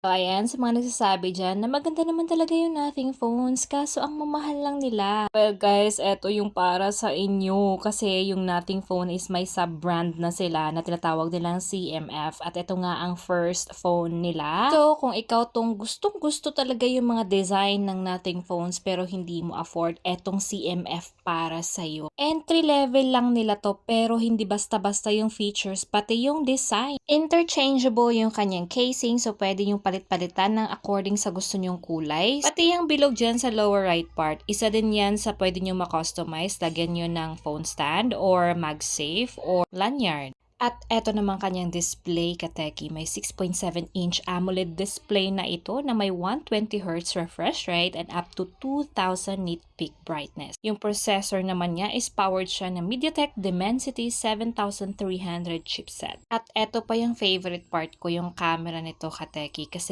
So, ayan, sa mga nagsasabi dyan na maganda naman talaga yung Nothing phones, kaso ang mamahal lang nila. Well guys, eto yung para sa inyo kasi yung Nothing phone is may sub-brand na sila na tinatawag nilang CMF at ito nga ang first phone nila. So, kung ikaw tong gustong-gusto talaga yung mga design ng Nothing phones pero hindi mo afford, etong CMF para sa'yo. Entry level lang nila to pero hindi basta-basta yung features, pati yung design. Interchangeable yung kanyang casing so pwede yung palit-palitan ng according sa gusto nyong kulay. Pati yung bilog dyan sa lower right part, isa din yan sa pwede nyo ma-customize. Lagyan nyo ng phone stand or MagSafe or lanyard. At eto naman kanyang display kateki. May 6.7-inch AMOLED display na ito na may 120Hz refresh rate and up to 2000 nit peak brightness. Yung processor naman niya is powered siya ng MediaTek Dimensity 7300 chipset. At eto pa yung favorite part ko, yung camera nito kateki kasi